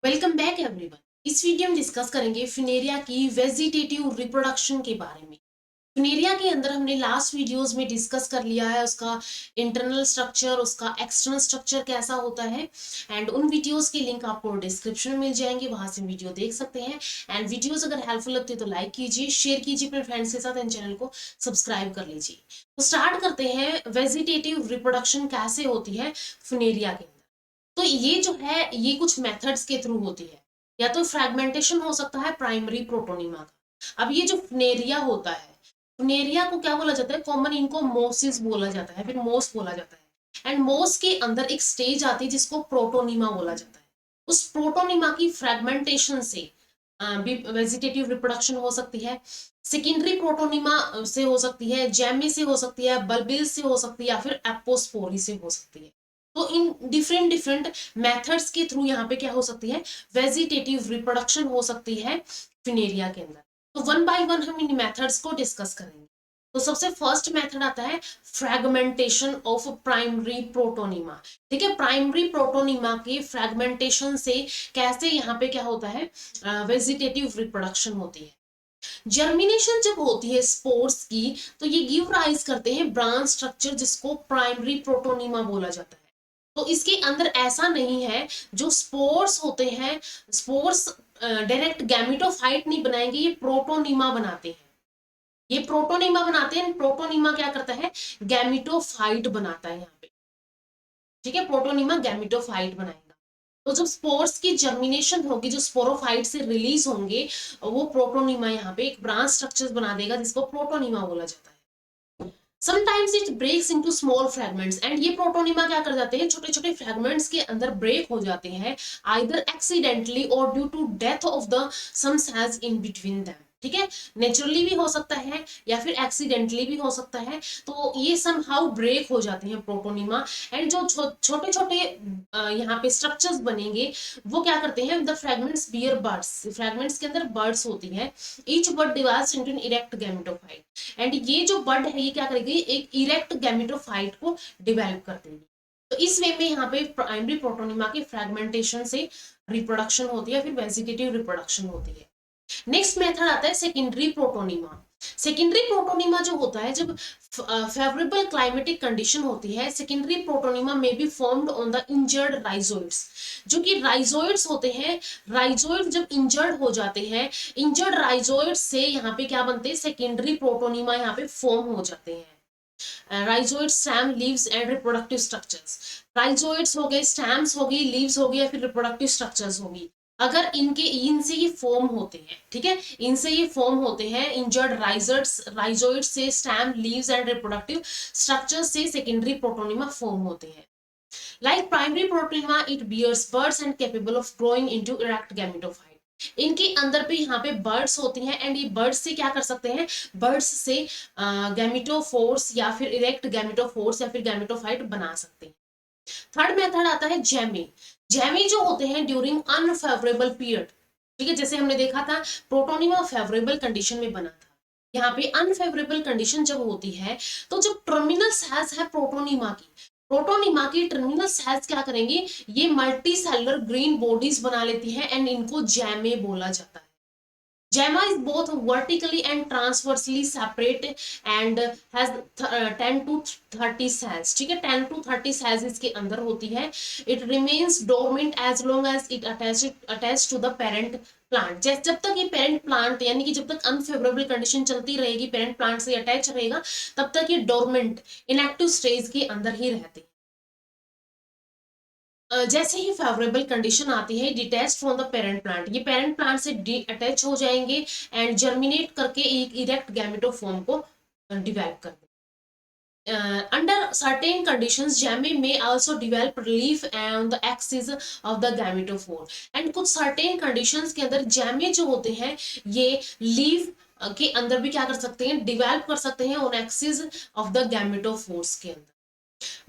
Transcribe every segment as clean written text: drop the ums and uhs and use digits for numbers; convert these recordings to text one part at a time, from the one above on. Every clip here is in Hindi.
Welcome back everyone. इस वीडियो में डिस्कस करेंगे फिनेरिया की वेजिटेटिव रिप्रोडक्शन के बारे में। फिनेरिया के अंदर हमने लास्ट वीडियोस में डिस्कस कर लिया है उसका इंटरनल स्ट्रक्चर, उसका एक्सटर्नल स्ट्रक्चर कैसा होता है। एंड उन वीडियोस के लिंक आपको डिस्क्रिप्शन में मिल जाएंगे, वहां से वीडियो देख सकते हैं। एंड वीडियोस अगर हेल्पफुल लगती है तो लाइक कीजिए, शेयर कीजिए अपने फ्रेंड्स के साथ, एंड चैनल को सब्सक्राइब कर लीजिए। तो स्टार्ट करते हैं, वेजिटेटिव रिप्रोडक्शन कैसे होती है फिनेरिया के अंदर। तो ये जो है ये कुछ मेथड्स के थ्रू होती है। या तो फ्रेगमेंटेशन हो सकता है प्राइमरी प्रोटोनिमा का। अब ये जो फ्नेरिया होता है, फ्नेरिया को क्या बोला जाता है, कॉमन इनको मोसिस बोला जाता है, फिर मोस बोला जाता है। एंड मोस के अंदर एक स्टेज आती है जिसको प्रोटोनिमा बोला जाता है। उस प्रोटोनिमा की फ्रेगमेंटेशन से वेजिटेटिव रिप्रोडक्शन हो सकती है। सेकेंडरी प्रोटोनिमा से हो सकती है, जैमी से हो सकती है, बल्बिल से हो सकती है, या फिर एपोस्पोरी से हो सकती है। तो इन डिफरेंट डिफरेंट मेथड्स के थ्रू यहाँ पे क्या हो सकती है, वेजिटेटिव रिप्रोडक्शन हो सकती है फिनेरिया के अंदर। तो वन बाय वन हम इन मेथड्स को डिस्कस करेंगे। तो सबसे फर्स्ट मेथड आता है फ्रेगमेंटेशन ऑफ प्राइमरी प्रोटोनिमा। ठीक है, प्राइमरी प्रोटोनिमा के फ्रेगमेंटेशन से कैसे यहाँ पे क्या होता है, वेजिटेटिव रिप्रोडक्शन होती है। जर्मिनेशन जब होती है स्पोर्स की, तो ये गिव राइज करते हैं ब्रांच स्ट्रक्चर जिसको प्राइमरी प्रोटोनिमा बोला जाता है। तो इसके अंदर ऐसा नहीं है, जो स्पोर्स होते हैं, स्पोर्स डायरेक्ट गैमेटोफाइट नहीं बनाएंगे, ये प्रोटोनिमा बनाते हैं। ये प्रोटोनिमा बनाते हैं। प्रोटोनिमा क्या करता है, गैमेटोफाइट बनाता है यहाँ पे। ठीक है, प्रोटोनिमा गैमेटोफाइट बनाएगा। तो जब स्पोर्स की जर्मिनेशन होगी, जो स्पोरोफाइट से रिलीज होंगे, वो प्रोटोनिमा यहाँ पे एक ब्रांच स्ट्रक्चर्स बना देगा जिसको प्रोटोनिमा बोला जाता है। Sometimes it breaks into small fragments, and ये प्रोटोनिमा क्या कर जाते हैं, छोटे छोटे फ्रैगमेंट्स के अंदर ब्रेक हो जाते हैं, आइदर एक्सीडेंटली और due to death of the some cells in between them. ठीक है, नेचुरली भी हो सकता है या फिर एक्सीडेंटली भी हो सकता है। तो ये समहाउ ब्रेक हो जाते हैं प्रोटोनिमा। एंड जो छोटे छोटे यहाँ पे स्ट्रक्चर्स बनेंगे, वो क्या करते हैं, the fragments bear buds, fragments के अंदर बर्ड्स होती है। Each bud divides into an erect gametophyte, and ये जो बर्ड है ये क्या करेगी, एक इरेक्ट गैमेटोफाइट को डिवेलप कर देगी। तो इस वे में यहाँ पे प्राइमरी प्रोटोनिमा के फ्रेगमेंटेशन से रिप्रोडक्शन होती है, फिर वेजिटेटिव रिप्रोडक्शन होती है। नेक्स्ट मेथड आता है सेकेंडरी प्रोटोनिमा। सेकेंडरी प्रोटोनिमा जो होता है, जब फेवरेबल क्लाइमेटिक कंडीशन होती है, सेकेंडरी प्रोटोनिमा में be formed on the injured rhizoids. जो कि राइजोइड्स होते हैं, राइजोइड जब इंजर्ड हो जाते हैं, इंजर्ड राइजोइड से यहाँ पे क्या बनते हैं, सेकेंडरी प्रोटोनिमा यहाँ पे फॉर्म हो जाते हैं। Rhizoid, stem, leaves and reproductive structures. Rhizoids हो गए, स्टेम्स हो गई, लीव्स हो गई, या फिर रिप्रोडक्टिव स्ट्रक्चर्स होगी। अगर इनसे ये फॉर्म होते हैं, ठीक है, इनसे ये फॉर्म होते हैं, इंजर्ड राइजोइड से, stem, leaves and reproductive structures से सेकेंडरी प्रोटोनिमा फॉर्म होते हैं। Like primary protonema, it bears buds and capable of growing into erect gametophyte. इनके अंदर पे यहाँ पे बर्ड्स होती हैं, एंड ये बर्ड्स से क्या कर सकते हैं, बर्ड्स से गैमेटोफोर्स या फिर इरेक्ट गैमेटोफोर्स या फिर गैमेटोफाइट बना सकते हैं। थर्ड मेथड आता है जैमी। जैमी जो होते हैं ड्यूरिंग अनफेवरेबल पीरियड। ठीक है, जैसे हमने देखा था प्रोटोनिमा फेवरेबल कंडीशन में बना था, यहाँ पे अनफेवरेबल कंडीशन जब होती है, तो जब टर्मिनल सेल्स है प्रोटोनिमा की टर्मिनल सेल्स क्या करेंगे, ये मल्टी सेलुलर ग्रीन बॉडीज बना लेती है, एंड इनको जैमे बोला जाता है। Gemma is both vertically and transversely separate and has 10 to 30 cells. ठीक है, 10 to 30 cells इसके अंदर होती है। It remains dormant as long as it attached to the parent plant. जैसे जब तक ये पेरेंट प्लांट, यानी कि जब तक अनफेवरेबल कंडीशन चलती रहेगी, पेरेंट प्लांट से अटैच रहेगा, तब तक ये डोरमेंट इनएक्टिव स्टेज के अंदर ही रहते हैं। जैसे ही फेवरेबल कंडीशन आती है, detach from the parent plant, ये पेरेंट प्लांट से अटैच हो जाएंगे एंड जर्मिनेट करके एक इरेक्ट गैमेटोफॉर्म को डिवेलप कर देंगे। अंडर सर्टेन कंडीशंस जैमे में also develop leaf and the axis of the gametophore. And कुछ सर्टेन कंडीशंस के अंदर जैमे जो होते हैं, ये लीफ के अंदर भी क्या कर सकते हैं, डिवेलप कर सकते हैं ऑन एक्सिस ऑफ द गैमेटोफोर्स के अंदर।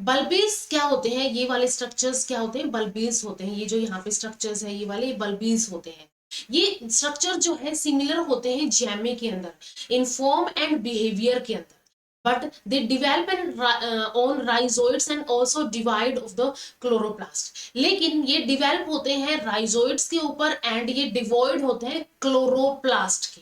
बल्बीज क्या होते हैं, ये वाले स्ट्रक्चर्स क्या होते हैं, बल्बीज होते हैं। ये जो यहाँ पे स्ट्रक्चर्स है, ये वाले बल्बीज होते हैं। ये स्ट्रक्चर जो है सिमिलर होते हैं जैमे के अंदर, इन फॉर्म एंड बिहेवियर के अंदर। but they develop on rhizoids and also divide of the chloroplast. लेकिन ये develop होते हैं rhizoids के ऊपर and ये डिवॉइड होते हैं chloroplast के.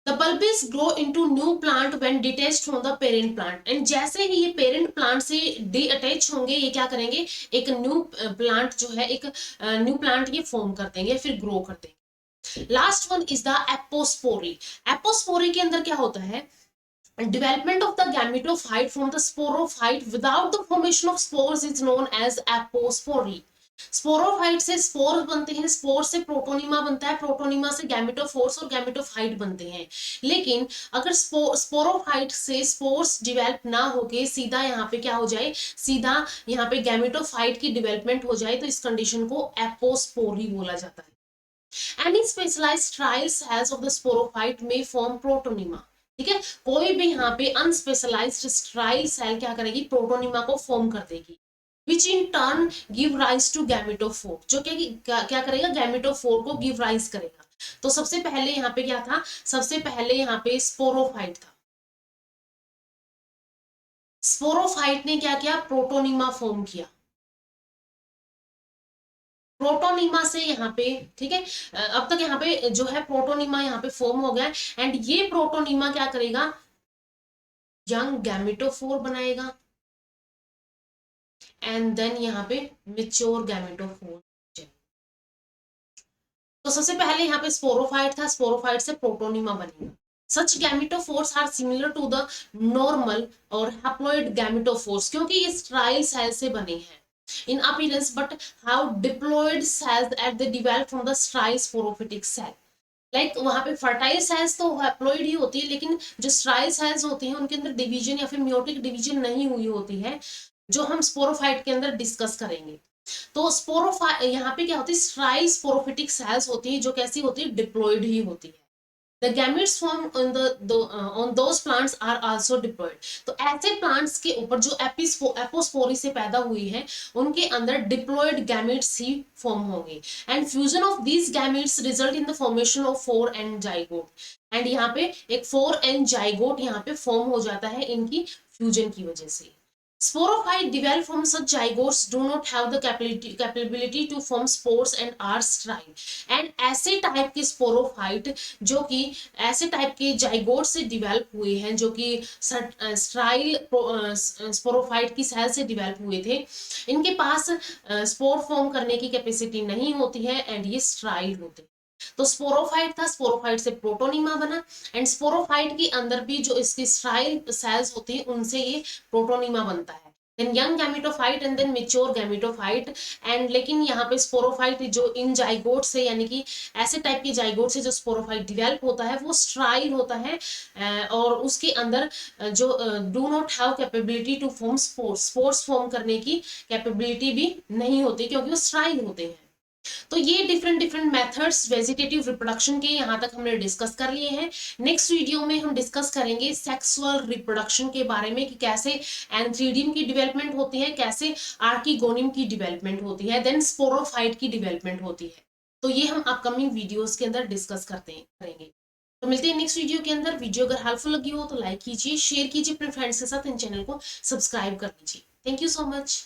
The bulbs grow into new plant when detached from the parent plant. And जैसे ही ये parent plant से detach होंगे, ये क्या करेंगे, एक new plant जो है, एक new plant ये form कर देंगे, फिर grow कर देंगे. Last one is the apospory. Apospory के अंदर क्या होता है, development of the gametophyte from the sporophyte without the formation of spores is known as apospory. Sporophyte से स्पोर बनते हैं, स्पोर से प्रोटोनिमा बनता है, प्रोटोनिमा से गैमेटोफोर्स और गैमेटोफाइट बनते हैं. लेकिन अगर स्पोरोफाइट से स्पोर्स डिवेलप ना होके सीधा यहाँ पे क्या हो जाए, सीधा यहाँ पे गैमेटोफाइट की डेवलपमेंट हो जाए, तो इस कंडीशन को एपोस्पोरी बोला जाता है. Any specialized trial cells of the sporophyte may form protonema. ठीक है, कोई भी यहाँ पे अनस्पेशलाइज्ड स्ट्राइल सेल क्या करेगी, प्रोटोनिमा को फॉर्म कर देगी, which in turn give rise to gametophore, जो क्या करेगा, गैमेटोफोर को गिव राइज करेगा. तो सबसे पहले यहाँ पे क्या था, सबसे पहले यहाँ पे स्पोरोफाइट था. स्पोरोफाइट ने क्या किया, प्रोटोनिमा फॉर्म किया. प्रोटोनिमा से यहाँ पे, ठीक है, अब तक यहाँ पे जो है प्रोटोनिमा यहाँ पे फॉर्म हो गया एंड ये प्रोटोनिमा क्या करेगा, यंग गैमेटोफोर बनाएगा एंड देन यहाँ पे मेच्योर गैमेटोफोर. तो सबसे पहले यहाँ पे स्पोरोफाइट था, स्पोरोफाइट से प्रोटोनिमा बनेगा. Such gametophores are similar to the normal और हैप्लॉइड गैमेटोफोर्स, क्योंकि ये स्ट्राइल सेल से बने हैं in appearance but have diploid cells at the develop from the strile sporophytic cell. Like वहां पे फर्टाइल सेल्स तो हैप्लॉइड ही होती है, लेकिन जो स्ट्राइल सेल्स होती हैं उनके अंदर डिवीजन या फिर म्योटिक डिवीजन नहीं हुई होती है, जो हम स्पोरोफाइट के अंदर डिस्कस करेंगे. तो स्पोरोफाइट यहाँ पे क्या होती है, स्ट्राइल स्पोरोफिटिक सेल्स होती है जो कैसी होती है, डिप्लॉइड ही होती है. The gametes formed on those plants are also diploid. तो ऐसे plants के ऊपर जो एपोस्पोरी से पैदा हुई है, उनके अंदर डिप्लॉइड गैमेट्स ही फॉर्म होंगे and fusion of these gametes result in the formation of 4n zygote. And यहाँ पे एक 4n जाइगोट यहाँ पे फॉर्म हो जाता है इनकी फ्यूजन की वजह से. Sporophyte developed from such zygotes do not have the capability to form spores and are sterile. And ऐसे टाइप के स्पोरोफाइट जो कि ऐसे टाइप के जाइगोट से डिवेल्प हुए हैं, जो कि स्ट्राइल स्पोरोफाइट की सेल से डिवेल्प हुए थे, इनके पास स्पोर फॉर्म करने की कैपेसिटी नहीं होती है एंड ये स्ट्राइल होते हैं. तो स्पोरोफाइट था, स्पोरोफाइट से प्रोटोनिमा बना एंड स्पोरोफाइट के अंदर भी जो इसकी स्ट्राइल सेल्स होती है उनसे ये प्रोटोनिमा बनता है. Then young gametophyte and then mature gametophyte. And लेकिन यहाँ पे स्पोरोफाइट जो इन जाइगोट से, यानी कि ऐसे टाइप के जाइगोट से जो स्पोरोफाइट डिवेल्प होता है वो स्ट्राइल होता है और उसके अंदर जो do not have capability to form spores, spores form करने की कैपेबिलिटी भी नहीं होती क्योंकि वो स्ट्राइल होते हैं. तो ये डिफरेंट मेथड्स वेजिटेटिव रिप्रोडक्शन के यहाँ तक हमने डिस्कस कर लिए हैं. नेक्स्ट वीडियो में हम डिस्कस करेंगे सेक्सुअल रिप्रोडक्शन के बारे में कि कैसे एंथ्रीडियम की डेवलपमेंट होती है, कैसे आर्किगोनियम की डेवलपमेंट होती है, देन स्पोरोफाइट की डेवलपमेंट होती है. तो ये हम अपकमिंग वीडियोस के अंदर डिस्कस करेंगे. तो मिलते हैं नेक्स्ट वीडियो के अंदर. वीडियो अगर हेल्पफुल लगी हो तो लाइक कीजिए, शेयर कीजिए अपने फ्रेंड्स के साथ, इन चैनल को सब्सक्राइब कर लीजिए. Thank you so much.